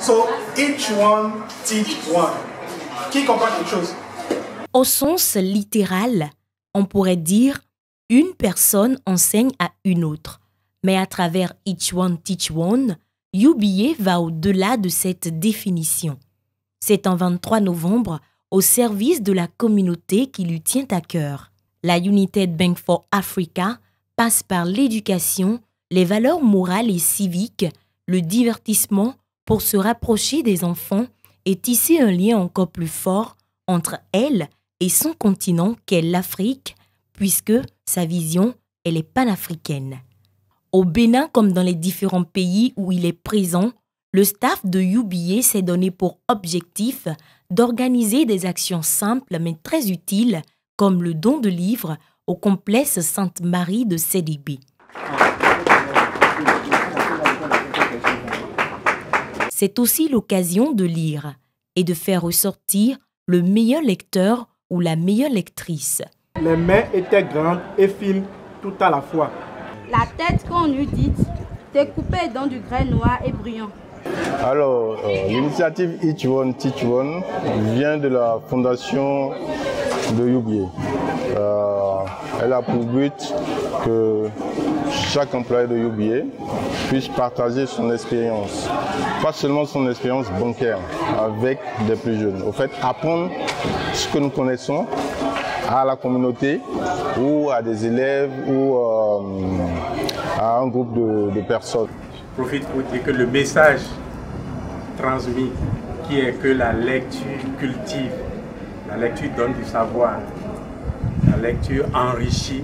So, each one teach one. Qui comprend quelque chose? Au sens littéral, on pourrait dire une personne enseigne à une autre. Mais à travers Each One Teach One, UBA va au-delà de cette définition. C'est un 23 novembre au service de la communauté qui lui tient à cœur. La United Bank for Africa passe par l'éducation, les valeurs morales et civiques, le divertissement pour se rapprocher des enfants et tisser un lien encore plus fort entre elle et son continent qu'est l'Afrique, puisque sa vision, elle est panafricaine. Au Bénin, comme dans les différents pays où il est présent, le staff de UBA s'est donné pour objectif d'organiser des actions simples mais très utiles, comme le don de livres au complexe Sainte-Marie de CDB. C'est aussi l'occasion de lire et de faire ressortir le meilleur lecteur ou la meilleure lectrice. Les mains étaient grandes et fines tout à la fois. La tête qu'on lui dit, découpée dans du grès noir et brillant. Alors, l'initiative Each One Teach One vient de la fondation de UBA. Elle a pour but que chaque employé de UBA puisse partager son expérience, pas seulement son expérience bancaire avec des plus jeunes. Au fait, apprendre ce que nous connaissons à la communauté ou à des élèves ou à un groupe de personnes. Je profite pour dire que le message transmis, qui est que la lecture cultive, la lecture donne du savoir, la lecture enrichit,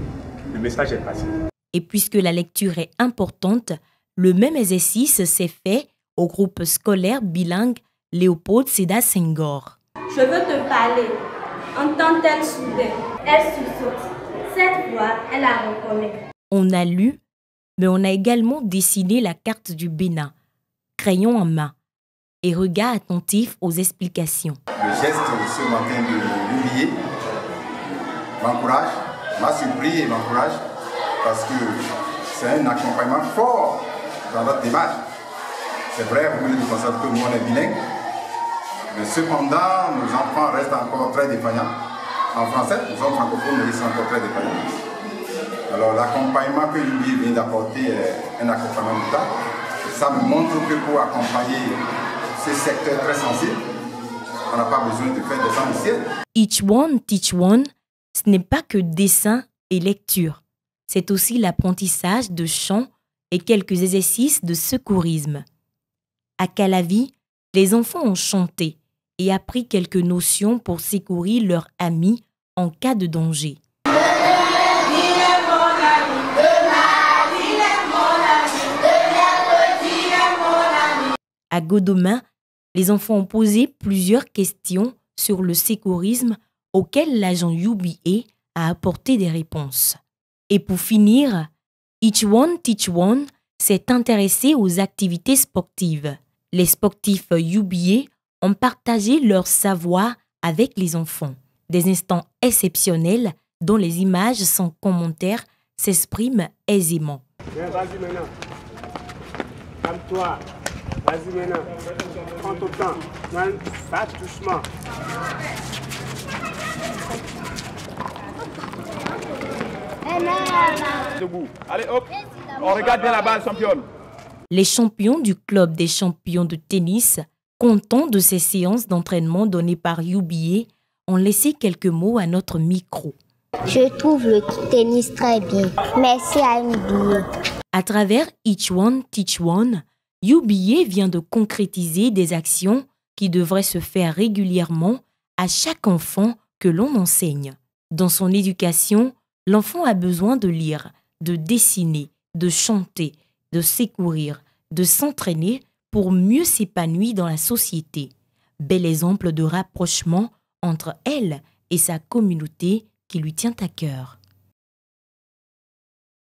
le message est passé. Et puisque la lecture est importante, le même exercice s'est fait au groupe scolaire bilingue Léopold Sédar Senghor. Je veux te parler. Entend-elle soudain? Elle sursaute. Cette voix, elle la reconnaît. On a lu, mais on a également dessiné la carte du Bénin, crayon en main, et regard attentif aux explications. Le geste ce matin de l'UBA m'encourage, m'a surpris et m'encourage parce que c'est un accompagnement fort dans notre démarche. C'est vrai, vous venez de constater que nous on est bilingue, mais cependant nos enfants restent encore très défaillants. En français, nous sommes francophones, mais ils sont encore très défaillants. Alors l'accompagnement que l'UBA vient d'apporter est un accompagnement notable. Ça me montre que pour accompagner ces secteurs très sensibles, on n'a pas besoin de faire des essentiels. Each One Teach One, ce n'est pas que dessin et lecture. C'est aussi l'apprentissage de chant et quelques exercices de secourisme. À Calavi, les enfants ont chanté et appris quelques notions pour secourir leurs amis en cas de danger. À Godomain, les enfants ont posé plusieurs questions sur le secourisme auxquelles l'agent UBA a apporté des réponses. Et pour finir, Each One Teach One s'est intéressé aux activités sportives. Les sportifs UBA ont partagé leur savoir avec les enfants. Des instants exceptionnels dont les images sans commentaire s'expriment aisément. Vas-y maintenant. Calme-toi. Vas-y maintenant. Prends ton temps. Va doucement. Debout. Allez hop. On regarde bien la balle championne. Les champions du club des champions de tennis, contents de ces séances d'entraînement données par UBA, ont laissé quelques mots à notre micro. Je trouve le tennis très bien. Merci à UBA. À travers Each One Teach One, UBA vient de concrétiser des actions qui devraient se faire régulièrement à chaque enfant que l'on enseigne. Dans son éducation, l'enfant a besoin de lire, de dessiner, de chanter, de secourir, de s'entraîner pour mieux s'épanouir dans la société. Bel exemple de rapprochement entre elle et sa communauté qui lui tient à cœur.